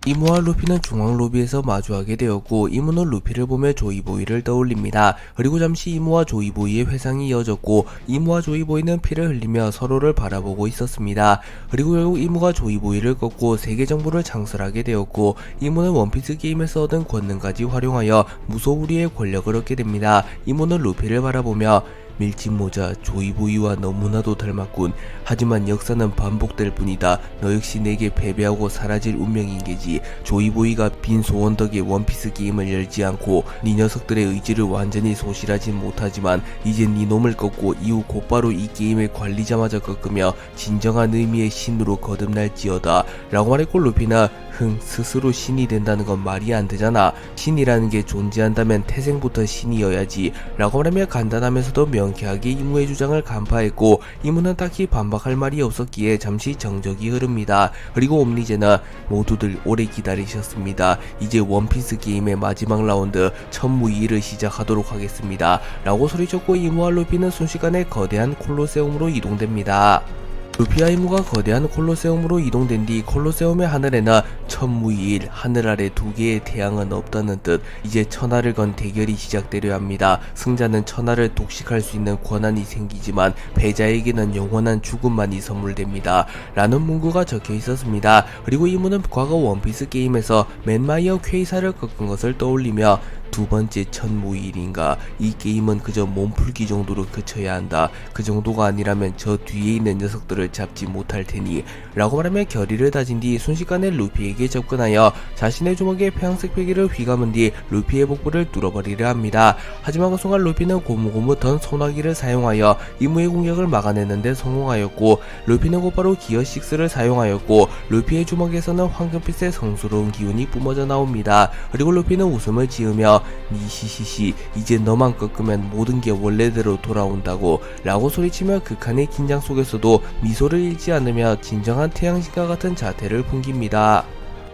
이무와 루피는 중앙 로비에서 마주하게 되었고 이무는 루피를 보며 조이보이를 떠올립니다. 그리고 잠시 이무와 조이보이의 회상이 이어졌고 이무와 조이보이는 피를 흘리며 서로를 바라보고 있었습니다. 그리고 결국 이무가 조이보이를 꺾고 세계 정보를 창설하게 되었고 이무는 원피스 게임에서 얻은 권능까지 활용하여 무소불위의 권력을 얻게 됩니다. 이무는 루피를 바라보며 밀짚모자 조이보이와 너무나도 닮았군. 하지만 역사는 반복될 뿐이다. 너 역시 내게 패배하고 사라질 운명인 게지. 조이보이가 빈 소원 덕에 원피스 게임을 열지 않고 네 녀석들의 의지를 완전히 소실하진 못하지만 이제 네 놈을 꺾고 이후 곧바로 이 게임의 관리자마저 꺾으며 진정한 의미의 신으로 거듭날지어다 라고 말했고 루피는 스스로 신이 된다는 건 말이 안 되잖아. 신이라는 게 존재한다면 태생부터 신이어야지 라고 말하며 간단하면서도 명쾌하게 이무의 주장을 간파했고 이무는 딱히 반박할 말이 없었기에 잠시 정적이 흐릅니다. 그리고 옴니제는 모두들 오래 기다리셨습니다. 이제 원피스 게임의 마지막 라운드 천무이를 시작하도록 하겠습니다 라고 소리쳤고 이무와 루피는 순식간에 거대한 콜로세움으로 이동됩니다. 루피와 이무가 거대한 콜로세움으로 이동된 뒤 콜로세움의 하늘에는 천무이일, 하늘 아래 두 개의 태양은 없다는 뜻. 이제 천하를 건 대결이 시작되려 합니다. 승자는 천하를 독식할 수 있는 권한이 생기지만 패자에게는 영원한 죽음만이 선물됩니다 라는 문구가 적혀 있었습니다. 그리고 이무는 과거 원피스 게임에서 맨마이어 퀘이사를 꺾은 것을 떠올리며 두 번째 천무일인가? 이 게임은 그저 몸풀기 정도로 그쳐야 한다. 그 정도가 아니라면 저 뒤에 있는 녀석들을 잡지 못할 테니 라고 말하며 결의를 다진 뒤 순식간에 루피에게 접근하여 자신의 주먹에 폐양색 베개를 휘감은 뒤 루피의 복부를 뚫어버리려 합니다. 하지만 그 순간 루피는 고무고무 던 소나기를 사용하여 이무의 공격을 막아내는데 성공하였고 루피는 곧바로 기어 6를 사용하였고 루피의 주먹에서는 황금빛의 성스러운 기운이 뿜어져 나옵니다. 그리고 루피는 웃음을 지으며 니시시시 이제 너만 꺾으면 모든 게 원래대로 돌아온다고 라고 소리치며 극한의 긴장 속에서도 미소를 잃지 않으며 진정한 태양신과 같은 자태를 풍깁니다.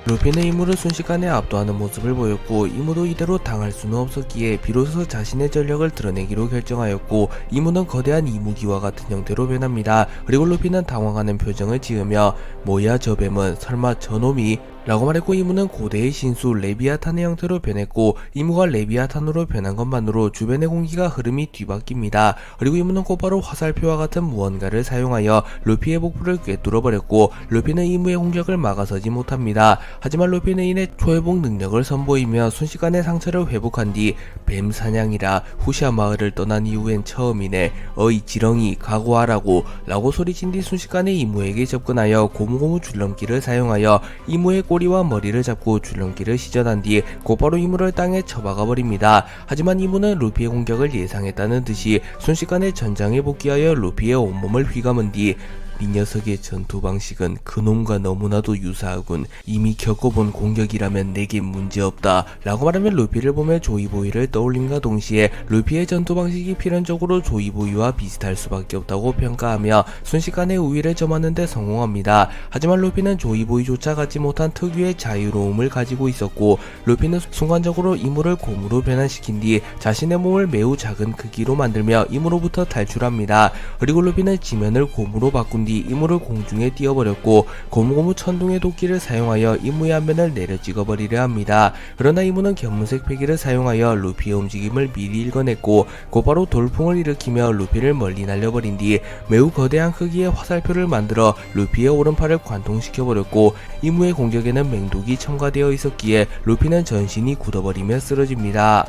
루피는 이무를 순식간에 압도하는 모습을 보였고 이무도 이대로 당할 수는 없었기에 비로소 자신의 전력을 드러내기로 결정하였고 이무는 거대한 이무기와 같은 형태로 변합니다. 그리고 루피는 당황하는 표정을 지으며 뭐야 저 뱀은 설마 저놈이? 라고 말했고 이무는 고대의 신수 레비아탄의 형태로 변했고 이무가 레비아탄으로 변한 것만으로 주변의 공기가 흐름이 뒤바뀝니다. 그리고 이무는 곧바로 화살표와 같은 무언가를 사용하여 루피의 복부를 꿰뚫어버렸고 루피는 이무의 공격을 막아서지 못합니다. 하지만 루피는 이내 초회복 능력을 선보이며 순식간에 상처를 회복한 뒤 뱀 사냥이라 후시아 마을을 떠난 이후엔 처음이네. 어이 지렁이 각오하라고 라고 소리친 뒤 순식간에 이무에게 접근하여 고무고무 줄넘기를 사용하여 이무의 꼬리와 머리를 잡고 줄넘기를 시전한 뒤 곧바로 이무를 땅에 쳐박아 버립니다. 하지만 이무는 루피의 공격을 예상했다는 듯이 순식간에 전장에 복귀하여 루피의 온몸을 휘감은 뒤 이 녀석의 전투 방식은 그놈과 너무나도 유사하군. 이미 겪어본 공격이라면 내게 문제없다 라고 말하며 루피를 보며 조이보이를 떠올림과 동시에 루피의 전투 방식이 필연적으로 조이보이와 비슷할 수밖에 없다고 평가하며 순식간에 우위를 점하는 데 성공합니다. 하지만 루피는 조이보이조차 갖지 못한 특유의 자유로움을 가지고 있었고 루피는 순간적으로 이무를 곰으로 변환시킨 뒤 자신의 몸을 매우 작은 크기로 만들며 이무로부터 탈출합니다. 그리고 루피는 지면을 곰으로 바꾼 뒤 이무를 공중에 띄워버렸고 고무고무 천둥의 도끼를 사용하여 이무의 안면을 내려 찍어버리려 합니다. 그러나 이무는 견문색 패기를 사용하여 루피의 움직임을 미리 읽어냈고 곧바로 돌풍을 일으키며 루피를 멀리 날려버린 뒤 매우 거대한 크기의 화살표를 만들어 루피의 오른팔을 관통시켜버렸고 이무의 공격에는 맹독이 첨가되어 있었기에 루피는 전신이 굳어버리며 쓰러집니다.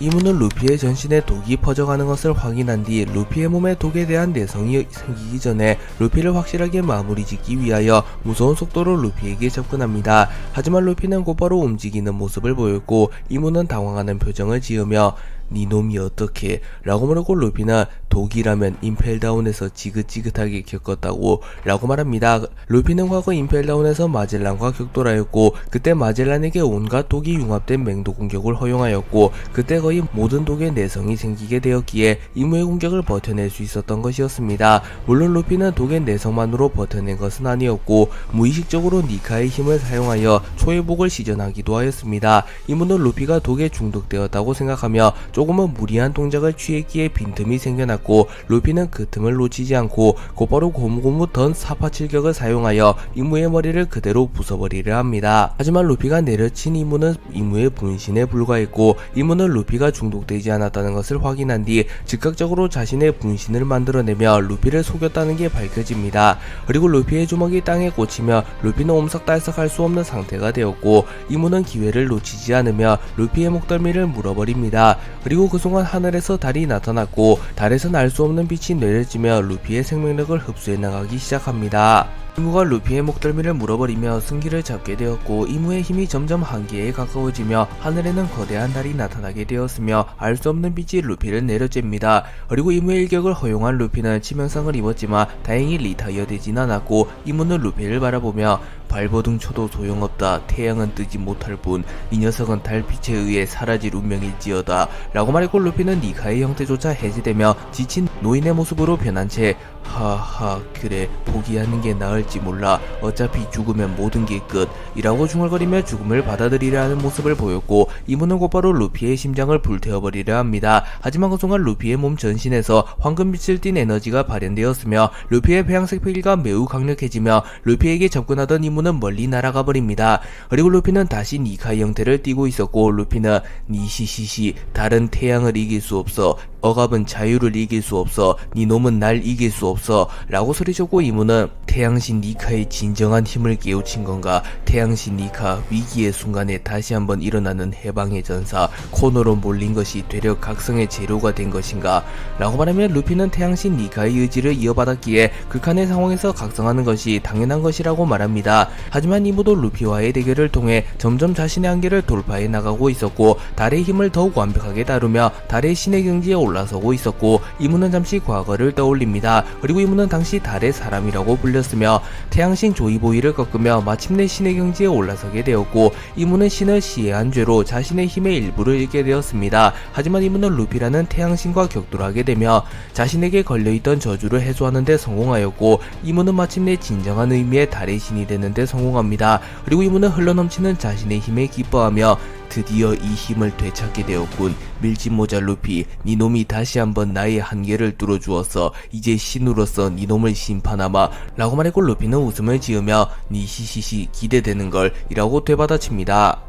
이무는 루피의 전신에 독이 퍼져가는 것을 확인한 뒤 루피의 몸에 독에 대한 내성이 생기기 전에 루피를 확실하게 마무리 짓기 위하여 무서운 속도로 루피에게 접근합니다. 하지만 루피는 곧바로 움직이는 모습을 보였고 이무는 당황하는 표정을 지으며 네 놈이 어떻게? 라고 물었고 루피는 독이라면 임펠다운에서 지긋지긋하게 겪었다고 라고 말합니다. 루피는 과거 임펠다운에서 마젤란과 격돌하였고 그때 마젤란에게 온갖 독이 융합된 맹독 공격을 허용하였고 그때 거의 모든 독에 내성이 생기게 되었기에 이무의 공격을 버텨낼 수 있었던 것이었습니다. 물론 루피는 독의 내성만으로 버텨낸 것은 아니었고 무의식적으로 니카의 힘을 사용하여 초회복을 시전하기도 하였습니다. 이무는 루피가 독에 중독되었다고 생각하며 조금은 무리한 동작을 취했기에 빈틈이 생겨났고 루피는 그 틈을 놓치지 않고 곧바로 고무고무 던 사파칠격을 사용하여 이무의 머리를 그대로 부숴버리려 합니다. 하지만 루피가 내려친 이무는 이무의 분신에 불과했고 이무는 루피가 중독되지 않았다는 것을 확인한 뒤 즉각적으로 자신의 분신을 만들어내며 루피를 속였다는 게 밝혀집니다. 그리고 루피의 주먹이 땅에 꽂히며 루피는 옴석달석할 수 없는 상태가 되었고 이무는 기회를 놓치지 않으며 루피의 목덜미를 물어버립니다. 그리고 그 순간 하늘에서 달이 나타났고 달에서 날 수 없는 빛이 내려지며 루피의 생명력을 흡수해 나가기 시작합니다. 이무가 루피의 목덜미를 물어버리며 승기를 잡게 되었고 이무의 힘이 점점 한계에 가까워지며 하늘에는 거대한 달이 나타나게 되었으며 알 수 없는 빛이 루피를 내려쬐니다. 그리고 이무의 일격을 허용한 루피는 치명상을 입었지만 다행히 리타이어 되진 않았고 이무는 루피를 바라보며 발버둥 쳐도 소용없다. 태양은 뜨지 못할 뿐 이 녀석은 달빛에 의해 사라질 운명일지어다 라고 말했고 루피는 니카의 형태조차 해제되며 지친 노인의 모습으로 변한 채 하하 그래 포기하는 게 나을지 몰라 어차피 죽으면 모든 게 끝 이라고 중얼거리며 죽음을 받아들이려 하는 모습을 보였고 이무는 곧바로 루피의 심장을 불태워버리려 합니다. 하지만 그 순간 루피의 몸 전신에서 황금빛을 띤 에너지가 발현되었으며 루피의 배양색 패기가 매우 강력해지며 루피에게 접근하던 이무는 멀리 날아가 버립니다. 그리고 루피는 다시 니카의 형태를 띠고 있었고 루피는 니시시시 다른 태양을 이길 수 없어 억압은 자유를 이길 수 없어 니 놈은 날 이길 수 없어 라고 소리쳤고 이무는 태양신 니카의 진정한 힘을 깨우친 건가 태양신 니카 위기의 순간에 다시 한번 일어나는 해방의 전사 코너로 몰린 것이 되려 각성의 재료가 된 것인가 라고 말하며 루피는 태양신 니카의 의지를 이어받았기에 극한의 상황에서 각성하는 것이 당연한 것이라고 말합니다. 하지만 이무도 루피와의 대결을 통해 점점 자신의 한계를 돌파해 나가고 있었고 달의 힘을 더욱 완벽하게 다루며 달의 신의 경지에 올라서고 있었고 이무는 잠시 과거를 떠올립니다. 그리고 이무는 당시 달의 사람이라고 불렸으며 태양신 조이보이를 꺾으며 마침내 신의 경지에 올라서게 되었고 이무는 신을 시해한 죄로 자신의 힘의 일부를 잃게 되었습니다. 하지만 이무는 루피라는 태양신과 격돌하게 되며 자신에게 걸려있던 저주를 해소하는 데 성공하였고 이무는 마침내 진정한 의미의 달의 신이 되는 데 성공합니다. 그리고 이무는 흘러넘치는 자신의 힘에 기뻐하며 드디어 이 힘을 되찾게 되었군. 밀짚모자 루피, 니놈이 다시 한번 나의 한계를 뚫어주었어. 이제 신으로서 니놈을 심판하마 라고 말했고 루피는 웃음을 지으며 니시시시 기대되는걸 이라고 되받아칩니다.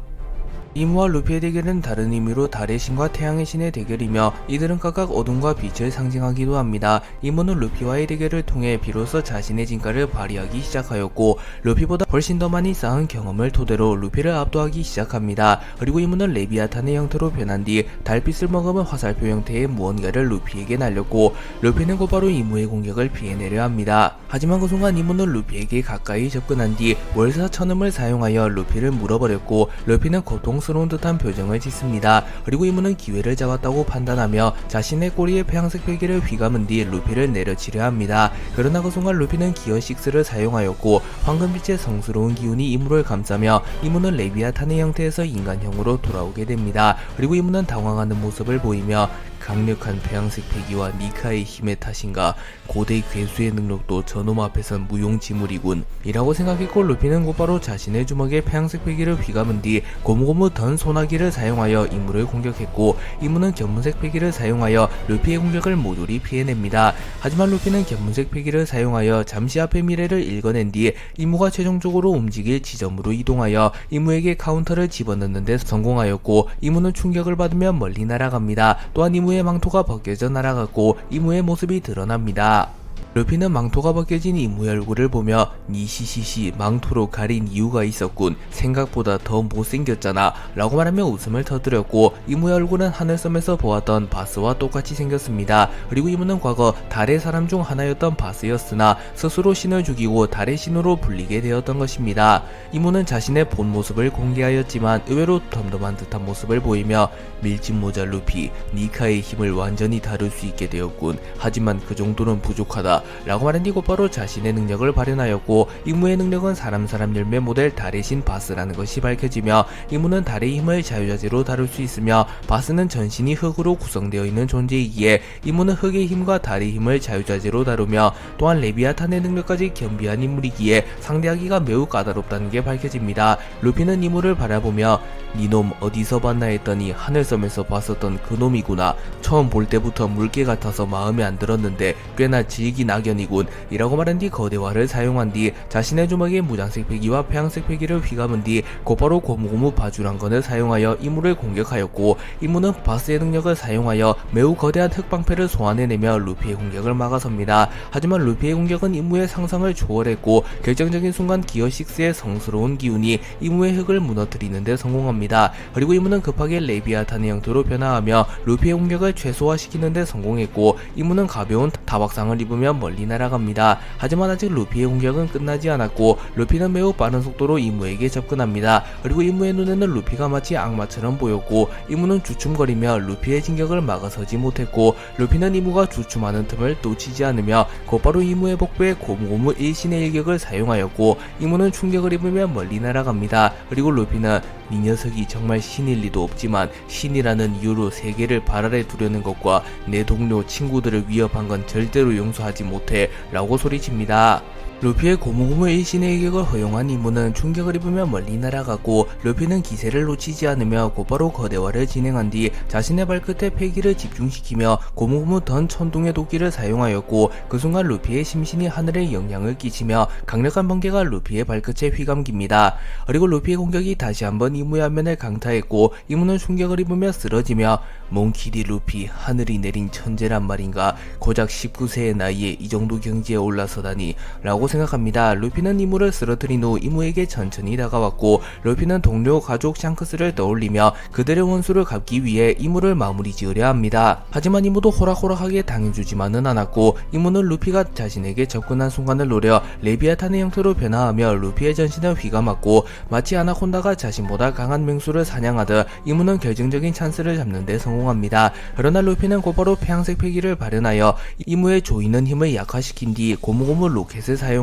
이무와 루피의 대결은 다른 의미로 달의 신과 태양의 신의 대결이며 이들은 각각 어둠과 빛을 상징하기도 합니다. 이무는 루피와의 대결을 통해 비로소 자신의 진가를 발휘하기 시작하였고 루피보다 훨씬 더 많이 쌓은 경험을 토대로 루피를 압도하기 시작합니다. 그리고 이무는 레비아탄의 형태로 변한 뒤 달빛을 머금은 화살표 형태의 무언가를 루피에게 날렸고 루피는 곧바로 이무의 공격을 피해내려 합니다. 하지만 그 순간 이무는 루피에게 가까이 접근한 뒤 월사 천음을 사용하여 루피를 물어버렸고 루피는 고통스러운 듯한 표정을 짓습니다. 그리고 이무는 기회를 잡았다고 판단하며 자신의 꼬리에 폐양색 베개를 휘감은 뒤 루피를 내려치려 합니다. 그러나 그 순간 루피는 기어 6를 사용하였고 황금빛의 성스러운 기운이 이무를 감싸며 이무는 레비아탄의 형태에서 인간형으로 돌아오게 됩니다. 그리고 이무는 당황하는 모습을 보이며 강력한 배양색 패기와 니카의 힘의 탓인가 고대 괴수의 능력도 저놈 앞에선 무용지물이군 이라고 생각했고 루피는 곧바로 자신의 주먹에 배양색 패기를 휘감은 뒤 고무고무 던 소나기를 사용하여 이무를 공격했고 이무는 견문색 패기를 사용하여 루피의 공격을 모조리 피해냅니다. 하지만 루피는 견문색 패기를 사용하여 잠시 앞의 미래를 읽어낸 뒤 이무가 최종적으로 움직일 지점으로 이동하여 이무에게 카운터를 집어넣는 데 성공하였고 이무는 충격을 받으며 멀리 날아갑니다. 또한 이무의 망토가 벗겨져 날아갔고 이무의 모습이 드러납니다. 루피는 망토가 벗겨진 이무의 얼굴을 보며 니시시시 망토로 가린 이유가 있었군. 생각보다 더 못생겼잖아 라고 말하며 웃음을 터뜨렸고 이무의 얼굴은 하늘섬에서 보았던 바스와 똑같이 생겼습니다. 그리고 이무는 과거 달의 사람 중 하나였던 바스였으나 스스로 신을 죽이고 달의 신으로 불리게 되었던 것입니다. 이무는 자신의 본 모습을 공개하였지만 의외로 덤덤한 듯한 모습을 보이며 밀짚모자 루피, 니카의 힘을 완전히 다룰 수 있게 되었군. 하지만 그 정도는 부족하다 라고 말한 뒤 곧바로 자신의 능력을 발현하였고 이무의 능력은 사람 열매 모델 달의 신 바스라는 것이 밝혀지며 이무는 달의 힘을 자유자재로 다룰 수 있으며 바스는 전신이 흙으로 구성되어 있는 존재이기에 이무는 흙의 힘과 달의 힘을 자유자재로 다루며 또한 레비아탄의 능력까지 겸비한 인물이기에 상대하기가 매우 까다롭다는 게 밝혀집니다. 루피는 이무를 바라보며 니놈 어디서 봤나 했더니 하늘섬에서 봤었던 그놈이구나. 처음 볼 때부터 물개 같아서 마음에 안 들었는데 꽤나 질긴 악연이군 이라고 말한 뒤 거대화를 사용한 뒤 자신의 주먹에 무장색 패기와 폐양색 패기를 휘감은 뒤 곧바로 고무고무 바주란건을 사용하여 이무를 공격하였고, 이무는 바스의 능력을 사용하여 매우 거대한 흑방패를 소환해내며 루피의 공격을 막아섭니다. 하지만 루피의 공격은 이무의 상상을 초월했고 결정적인 순간 기어 6의 성스러운 기운이 이무의 흙을 무너뜨리는 데 성공합니다. 그리고 이무는 급하게 레비아탄의 형태로 변화하며 루피의 공격을 최소화시키는 데 성공했고, 이무는 가벼운 타박상을 입으며 멀리 날아갑니다. 하지만 아직 루피의 공격은 끝나지 않았고 루피는 매우 빠른 속도로 이무에게 접근합니다. 그리고 이무의 눈에는 루피가 마치 악마처럼 보였고 이무는 주춤거리며 루피의 진격을 막아서지 못했고, 루피는 이무가 주춤하는 틈을 놓치지 않으며 곧바로 이무의 복부에 고무고무 일신의 일격을 사용하였고 이무는 충격을 입으며 멀리 날아갑니다. 그리고 루피는 이 녀석이 정말 신일 리도 없지만 신이라는 이유로 세계를 발 아래 두려는 것과 내 동료 친구들을 위협한 건 절대로 용서하지 못해 라고 소리칩니다. 루피의 고무고무 일신의 일격을 허용한 이무는 충격을 입으며 멀리 날아가고, 루피는 기세를 놓치지 않으며 곧바로 거대화를 진행한 뒤 자신의 발끝에 패기를 집중시키며 고무고무 던 천둥의 도끼를 사용하였고, 그 순간 루피의 심신이 하늘에 영향을 끼치며 강력한 번개가 루피의 발끝에 휘감깁니다. 그리고 루피의 공격이 다시 한번 이무의 안면을 강타했고 이무는 충격을 입으며 쓰러지며 몽키디 루피 하늘이 내린 천재란 말인가, 고작 19세의 나이에 이 정도 경지에 올라서다니 라고 생각합니다. 루피는 이무를 쓰러뜨린 후 이무에게 천천히 다가왔고 루피는 동료 가족 샹크스를 떠올리며 그들의 원수를 갚기 위해 이무를 마무리 지으려 합니다. 하지만 이무도 호락호락하게 당해주지만은 않았고 이무는 루피가 자신에게 접근한 순간을 노려 레비아탄의 형태로 변화하며 루피의 전신을 휘감았고, 마치 아나콘다가 자신보다 강한 맹수를 사냥하듯 이무는 결정적인 찬스를 잡는 데 성공합니다. 그러나 루피는 곧바로 폐양색 패기를 발현하여 이무의 조이는 힘을 약화시킨 뒤 고무고무 로켓을 사용하여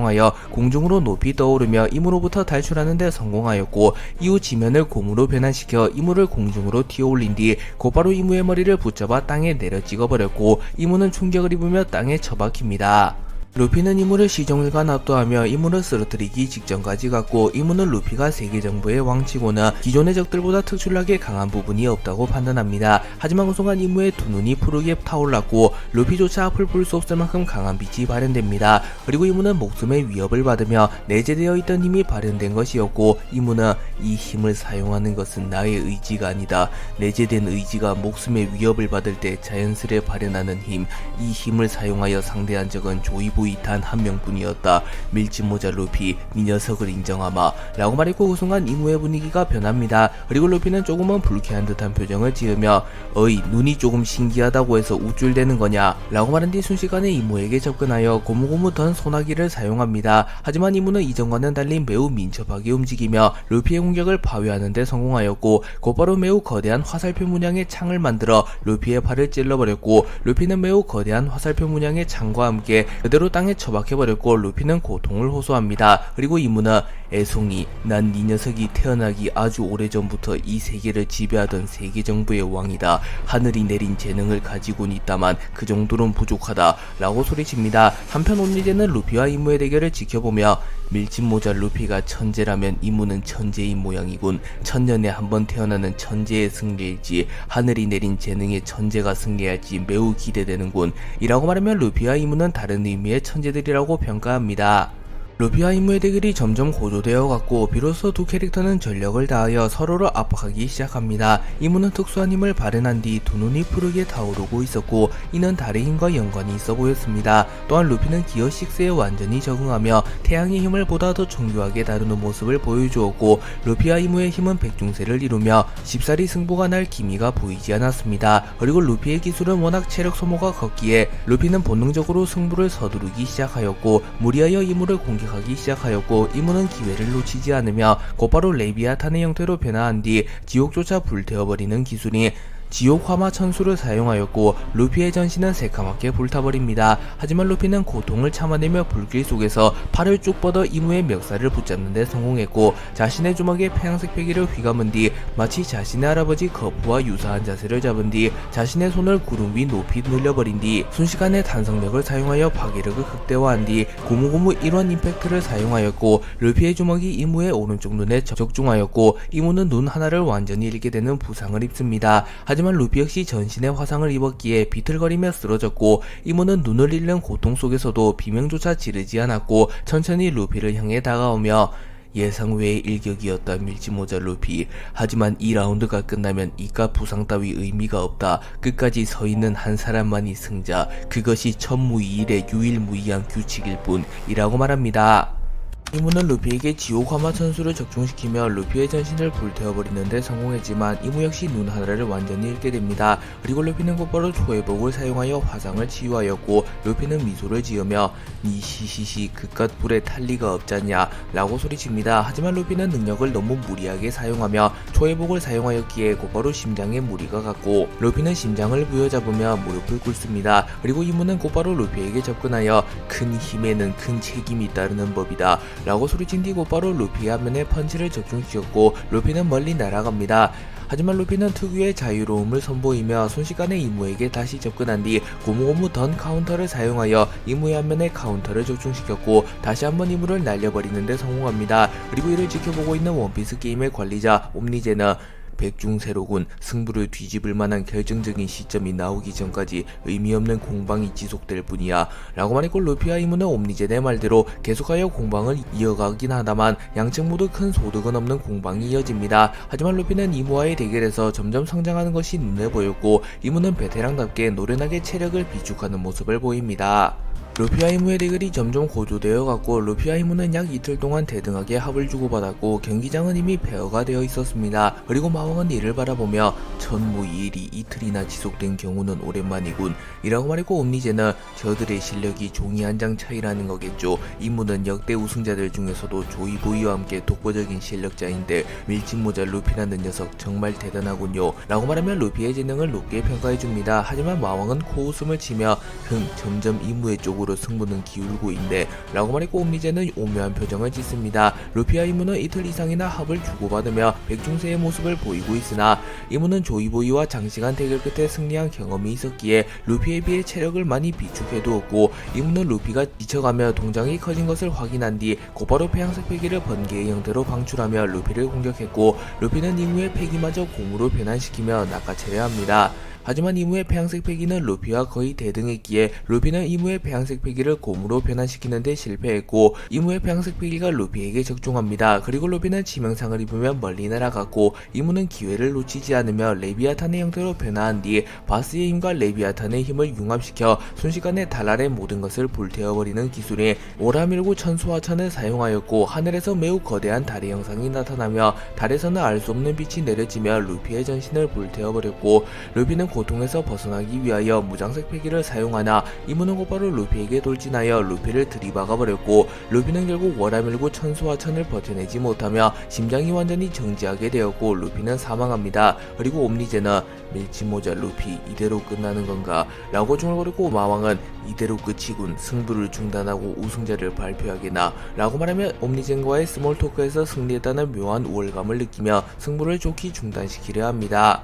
공중으로 높이 떠오르며 이무로부터 탈출하는 데 성공하였고, 이후 지면을 고무로 변환시켜 이무를 공중으로 튀어올린 뒤 곧바로 이무의 머리를 붙잡아 땅에 내려 찍어버렸고 이무는 충격을 입으며 땅에 처박힙니다. 루피는 이무를 시종일관 압도하며 이무를 쓰러뜨리기 직전까지 갔고, 이무는 루피가 세계 정부의 왕치고는 기존의 적들보다 특출나게 강한 부분이 없다고 판단합니다. 하지만 그 순간 이무의 두 눈이 푸르게 타올랐고 루피조차 앞을 볼 수 없을 만큼 강한 빛이 발현됩니다. 그리고 이무는 목숨의 위협을 받으며 내재되어 있던 힘이 발현된 것이었고, 이무는 이 힘을 사용하는 것은 나의 의지가 아니다. 내재된 의지가 목숨의 위협을 받을 때 자연스레 발현하는 힘, 이 힘을 사용하여 상대한 적은 조이보이 단 한 명뿐이었다. 밀짚모자 루피, 이 녀석을 인정하마 라고 말했고, 그 순간 이무의 분위기가 변합니다. 그리고 루피는 조금은 불쾌한 듯한 표정을 지으며 어이 눈이 조금 신기하다고 해서 우쭐대는 거냐 라고 말한 뒤 순식간에 이무에게 접근하여 고무고무 던 소나기를 사용합니다. 하지만 이무는 이전과는 달리 매우 민첩하게 움직이며 루피의 공격을 파괴하는 데 성공하였고, 곧바로 매우 거대한 화살표 문양의 창을 만들어 루피의 팔을 찔러버렸고, 루피는 매우 거대한 화살표 문양의 창과 함께 그대로 땅에 처박혀버렸고 루피는 고통을 호소합니다. 그리고 이무는 애송이, 난 이 녀석이 태어나기 아주 오래전부터 이 세계를 지배하던 세계정부의 왕이다. 하늘이 내린 재능을 가지고는 있다만 그 정도는 부족하다 라고 소리칩니다. 한편 온리제는 루피와 이무의 대결을 지켜보며 밀짚모자 루피가 천재라면 이무는 천재인 모양이군. 천년에 한 번 태어나는 천재의 승리일지 하늘이 내린 재능의 천재가 승리할지 매우 기대되는군 이라고 말하며 루피와 이무는 다른 의미의 천재들이라고 평가합니다. 루피와 이무의 대결이 점점 고조되어 갔고 비로소 두 캐릭터는 전력을 다하여 서로를 압박하기 시작합니다. 이무는 특수한 힘을 발현한 뒤 두 눈이 푸르게 타오르고 있었고 이는 달의 힘과 연관이 있어 보였습니다. 또한 루피는 기어 6에 완전히 적응하며 태양의 힘을 보다 더 정교하게 다루는 모습을 보여주었고, 루피와 이무의 힘은 백중세를 이루며 쉽사리 승부가 날 기미가 보이지 않았습니다. 그리고 루피의 기술은 워낙 체력 소모가 컸기에 루피는 본능적으로 승부를 서두르기 시작하였고 무리하여 이무를 공격하기 시작하였고, 이무는 기회를 놓치지 않으며 곧바로 레비아탄의 형태로 변화한 뒤 지옥조차 불태워버리는 기술인 지옥 화마 천수를 사용하였고 루피의 전신은 새까맣게 불타버립니다. 하지만 루피는 고통을 참아내며 불길 속에서 팔을 쭉 뻗어 이무의 멱살을 붙잡는 데 성공했고 자신의 주먹에 폐양색 패기를 휘감은 뒤 마치 자신의 할아버지 거푸와 유사한 자세를 잡은 뒤 자신의 손을 구름 위 높이 늘려버린 뒤 순식간에 탄성력을 사용하여 파괴력을 극대화한 뒤 고무고무 1원 임팩트를 사용하였고 루피의 주먹이 이무의 오른쪽 눈에 적중하였고 이무는 눈 하나를 완전히 잃게 되는 부상을 입습니다. 하지만 루피 역시 전신에 화상을 입었기에 비틀거리며 쓰러졌고 이무는 눈을 잃는 고통 속에서도 비명조차 지르지 않았고 천천히 루피를 향해 다가오며 예상 외의 일격이었다 밀짚모자 루피. 하지만 2라운드가 끝나면 이깟 부상 따위 의미가 없다. 끝까지 서있는 한 사람만이 승자. 그것이 천무이일의 유일무이한 규칙일 뿐이라고 말합니다. 이무는 루피에게 지옥 화마 천수를 적중시키며 루피의 전신을 불태워버리는데 성공했지만 이무 역시 눈 하나를 완전히 잃게 됩니다. 그리고 루피는 곧바로 초회복을 사용하여 화상을 치유하였고 루피는 미소를 지으며 니 시시시 그깟 불에 탈 리가 없잖냐 라고 소리칩니다. 하지만 루피는 능력을 너무 무리하게 사용하며 초회복을 사용하였기에 곧바로 심장에 무리가 갔고 루피는 심장을 부여잡으며 무릎을 꿇습니다. 그리고 이무는 곧바로 루피에게 접근하여 큰 힘에는 큰 책임이 따르는 법이다 라고 소리친 뒤 곧바로 루피의 앞면에 펀치를 적중시켰고 루피는 멀리 날아갑니다. 하지만 루피는 특유의 자유로움을 선보이며 순식간에 이무에게 다시 접근한 뒤 고무고무 던 카운터를 사용하여 이무의 앞면에 카운터를 적중시켰고 다시 한번 이무를 날려버리는데 성공합니다. 그리고 이를 지켜보고 있는 원피스 게임의 관리자 옴니제는 백중세로군 승부를 뒤집을 만한 결정적인 시점이 나오기 전까지 의미없는 공방이 지속될 뿐이야 라고 말했고 루피와 이무는 옴니제의 말대로 계속하여 공방을 이어가긴 하다만 양측 모두 큰 소득은 없는 공방이 이어집니다. 하지만 루피는 이무와의 대결에서 점점 성장하는 것이 눈에 보였고 이무는 베테랑답게 노련하게 체력을 비축하는 모습을 보입니다. 루피와 이무의 대결이 점점 고조되어 갔고 루피와 이무는 약 이틀 동안 대등하게 합을 주고받았고 경기장은 이미 폐허가 되어 있었습니다. 그리고 마왕은 이를 바라보며 천무이일이 이틀이나 지속된 경우는 오랜만이군 이라고 말했고 옴니제는 저들의 실력이 종이 한 장 차이라는 거겠죠. 이무는 역대 우승자들 중에서도 조이보이와 함께 독보적인 실력자인데 밀짚모자 루피라는 녀석 정말 대단하군요 라고 말하며 루피의 재능을 높게 평가해줍니다. 하지만 마왕은 코웃음을 치며 점점 이무의 쪽으로 승부는 기울고 있네 라고 말했고 옴니제는 오묘한 표정을 짓습니다. 루피와 이무는 이틀 이상이나 합을 주고받으며 백중세의 모습을 보이고 있으나 이무는 조이보이와 장시간 대결 끝에 승리한 경험이 있었기에 루피에 비해 체력을 많이 비축해두었고 이무는 루피가 지쳐가며 동작이 커진 것을 확인한 뒤 곧바로 폐양색 패기를 번개의 형태로 방출하며 루피를 공격했고 루피는 이무의 패기마저 공으로 변환시키며 낚아채려 합니다. 하지만 이무의 폐양색 패기는 루피와 거의 대등했기에 루피는 이무의 폐양색 패기를 곰으로 변환시키는데 실패했고 이무의 폐양색 패기가 루피에게 적중합니다. 그리고 루피는 치명상을 입으며 멀리 날아갔고 이무는 기회를 놓치지 않으며 레비아탄의 형태로 변화한 뒤 바스의 힘과 레비아탄의 힘을 융합시켜 순식간에 달 아래 모든 것을 불태워버리는 기술인 오라밀고 천수화천을 사용하였고 하늘에서 매우 거대한 달의 형상이 나타나며 달에서는 알 수 없는 빛이 내려지며 루피의 전신을 불태워버렸고 루피는 고통에서 벗어나기 위하여 무장색 패기를 사용하나 이무는 곧바로 루피에게 돌진하여 루피를 들이박아버렸고 루피는 결국 워라밀고 천수화천을 버텨내지 못하며 심장이 완전히 정지하게 되었고 루피는 사망합니다. 그리고 옴니제는 밀짚모자 루피 이대로 끝나는 건가 라고 중얼거렸고 마왕은 이대로 끝이군 승부를 중단하고 우승자를 발표하게나 라고 말하며 옴니젠과의 스몰토크에서 승리했다는 묘한 우월감을 느끼며 승부를 좋게 중단시키려 합니다.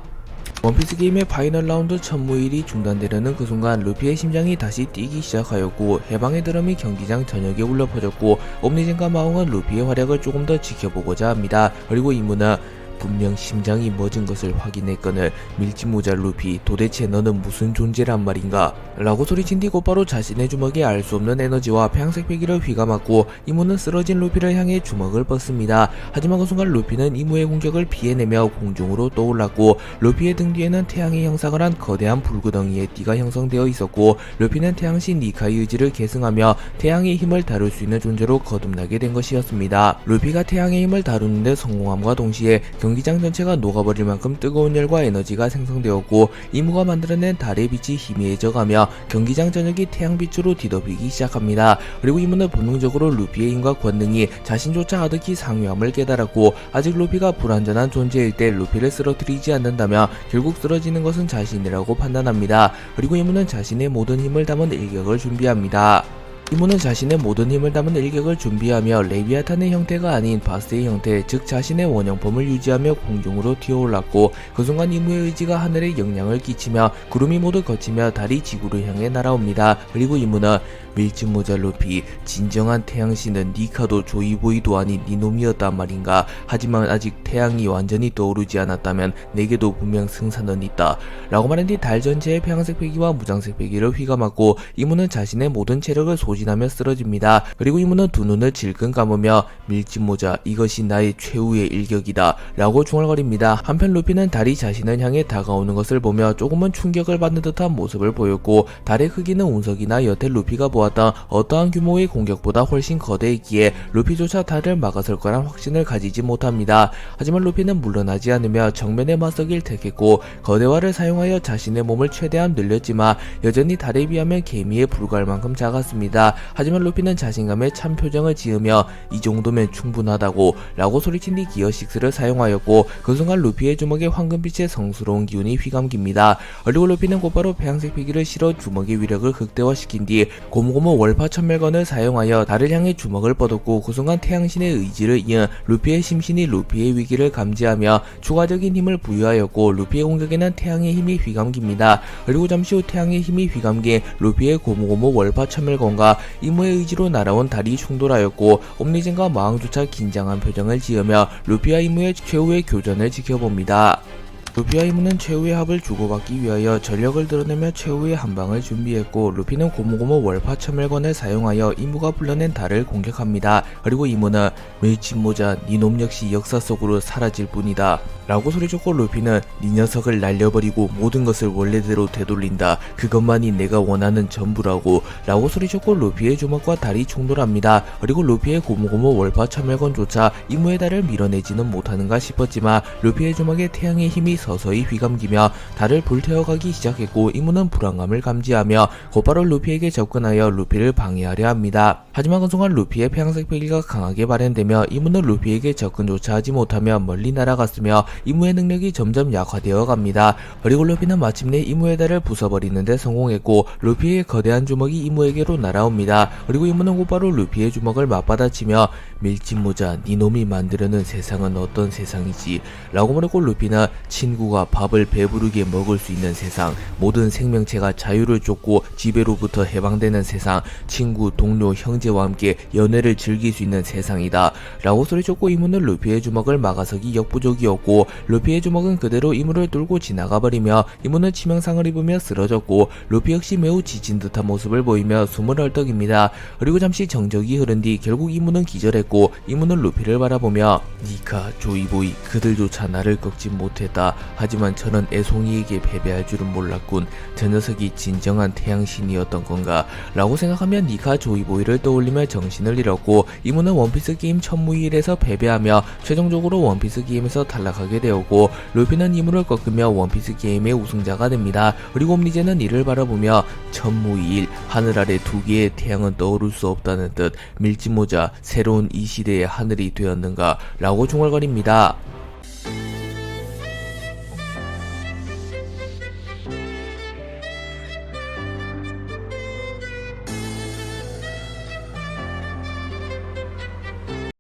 원피스 게임의 파이널 라운드 천무일이 중단되려는 그 순간 루피의 심장이 다시 뛰기 시작하였고 해방의 드럼이 경기장 전역에 울려 퍼졌고 옴니젠과 마왕은 루피의 활약을 조금 더 지켜보고자 합니다. 그리고 이무는 분명 심장이 멎은 것을 확인했거늘 밀짚모자 루피 도대체 너는 무슨 존재란 말인가 라고 소리친 뒤 곧바로 자신의 주먹에 알 수 없는 에너지와 폐양색 패기를 휘감았고 이무는 쓰러진 루피를 향해 주먹을 뻗습니다. 하지만 그 순간 루피는 이무의 공격을 피해내며 공중으로 떠올랐고 루피의 등 뒤에는 태양이 형상을 한 거대한 불구덩이의 띠가 형성되어 있었고 루피는 태양신 니카의 의지를 계승하며 태양의 힘을 다룰 수 있는 존재로 거듭나게 된 것이었습니다. 루피가 태양의 힘을 다루는데 성공함과 동시에 경기장 전체가 녹아버릴 만큼 뜨거운 열과 에너지가 생성되었고 이무가 만들어낸 달의 빛이 희미해져가며 경기장 전역이 태양빛으로 뒤덮이기 시작합니다. 그리고 이무는 본능적으로 루피의 힘과 권능이 자신조차 하드키 상위함을 깨달았고 아직 루피가 불완전한 존재일 때 루피를 쓰러뜨리지 않는다면 결국 쓰러지는 것은 자신이라고 판단합니다. 그리고 이무는 자신의 모든 힘을 담은 일격을 준비합니다. 이무는 자신의 모든 힘을 담은 일격을 준비하며 레비아탄의 형태가 아닌 바스의 형태, 즉 자신의 원형폼을 유지하며 공중으로 튀어올랐고 그 순간 이무의 의지가 하늘에 영향을 끼치며 구름이 모두 걷히며 달이 지구를 향해 날아옵니다. 그리고 이무는 밀짚모자 루피, 진정한 태양신은 니카도 조이보이도 아닌 니놈이었단 말인가. 하지만 아직 태양이 완전히 떠오르지 않았다면 내게도 분명 승산은 있다 라고 말한 뒤 달 전체의 폐양색 패기와 무장색 패기를 휘감았고 이무는 자신의 모든 체력을 소진하며 쓰러집니다. 그리고 이무는 두 눈을 질끈 감으며 밀짚모자, 이것이 나의 최후의 일격이다 라고 중얼거립니다. 한편 루피는 달이 자신을 향해 다가오는 것을 보며 조금은 충격을 받는 듯한 모습을 보였고 달의 크기는 운석이나 여태 루피가 보았던 어떠한 규모의 공격보다 훨씬 거대했기에 루피조차 달을 막아설 거란 확신을 가지지 못합니다. 하지만 루피는 물러나지 않으며 정면에 맞서길 택했고 거대화를 사용하여 자신의 몸을 최대한 늘렸지만 여전히 달에 비하면 개미에 불과할 만큼 작았습니다. 하지만 루피는 자신감에 찬 표정을 지으며 이 정도면 충분하다고 라고 소리친 뒤 기어 6를 사용하였고 그 순간 루피의 주먹에 황금빛의 성스러운 기운이 휘감깁니다. 그리고 루피는 곧바로 폐양색 패기를 실어 주먹의 위력을 극대화시킨 뒤 고무고무 월파 천멸건을 사용하여 달을 향해 주먹을 뻗었고 그 순간 태양신의 의지를 이은 루피의 심신이 루피의 위기를 감지하며 추가적인 힘을 부여하였고 루피의 공격에는 태양의 힘이 휘감깁니다. 그리고 잠시 후 태양의 힘이 휘감긴 루피의 고무고무 월파 천멸건과 이무의 의지로 날아온 달이 충돌하였고 옴니젠과 마왕조차 긴장한 표정을 지으며 루피와 이무의 최후의 교전을 지켜봅니다. 루피와 이무는 최후의 합을 주고받기 위하여 전력을 드러내며 최후의 한방을 준비했고 루피는 고무고무 월파 천멸건을 사용하여 이무가 불러낸 달을 공격합니다. 그리고 이무는 밀짚모자, 니놈 역시 역사 속으로 사라질 뿐이다 라고 소리쳤고 루피는 네 녀석을 날려버리고 모든 것을 원래대로 되돌린다. 그것만이 내가 원하는 전부라고 라고 소리쳤고 루피의 주먹과 달이 충돌합니다. 그리고 루피의 고무고무 월파 천멸건조차 이무의 달을 밀어내지는 못하는가 싶었지만 루피의 주먹에 태양의 힘이 서서히 휘감기며 달을 불태워가기 시작했고 이무는 불안감을 감지하며 곧바로 루피에게 접근하여 루피를 방해하려 합니다. 하지만 그 순간 루피의 폐양색 패기가 강하게 발현되며 이무는 루피에게 접근조차 하지 못하며 멀리 날아갔으며 이무의 능력이 점점 약화되어 갑니다. 그리고 루피는 마침내 이무의 달을 부숴버리는 데 성공했고 루피의 거대한 주먹이 이무에게로 날아옵니다. 그리고 이무는 곧바로 루피의 주먹을 맞받아치며 밀짚모자, 니놈이 만들어낸 세상은 어떤 세상이지 라고 말했고 루피는 친구가 밥을 배부르게 먹을 수 있는 세상, 모든 생명체가 자유를 쫓고 지배로부터 해방되는 세상, 친구, 동료, 형제와 함께 연애를 즐길 수 있는 세상이다 라고 소리쳤고 이무는 루피의 주먹을 막아서기 역부족이었고 루피의 주먹은 그대로 이무를 뚫고 지나가버리며 이무는 치명상을 입으며 쓰러졌고 루피 역시 매우 지친 듯한 모습을 보이며 숨을 헐떡입니다. 그리고 잠시 정적이 흐른 뒤 결국 이무는 기절했고 이무는 루피를 바라보며 니카, 조이보이 그들조차 나를 꺾지 못했다. 하지만 저는 애송이에게 패배할 줄은 몰랐군. 저 녀석이 진정한 태양신이었던 건가 라고 생각하며 니카, 조이보이를 떠올리며 정신을 잃었고 이무는 원피스 게임 천무일에서 패배하며 최종적으로 원피스 게임에서 탈락하게 되었고 루피는 이무를 꺾으며 원피스 게임의 우승자가 됩니다. 그리고 옴니제는 이를 바라보며 천무일, 하늘 아래 두 개의 태양은 떠오를 수 없다는 뜻, 밀짚모자, 새로운 이 시대의 하늘이 되었는가 라고 중얼거립니다.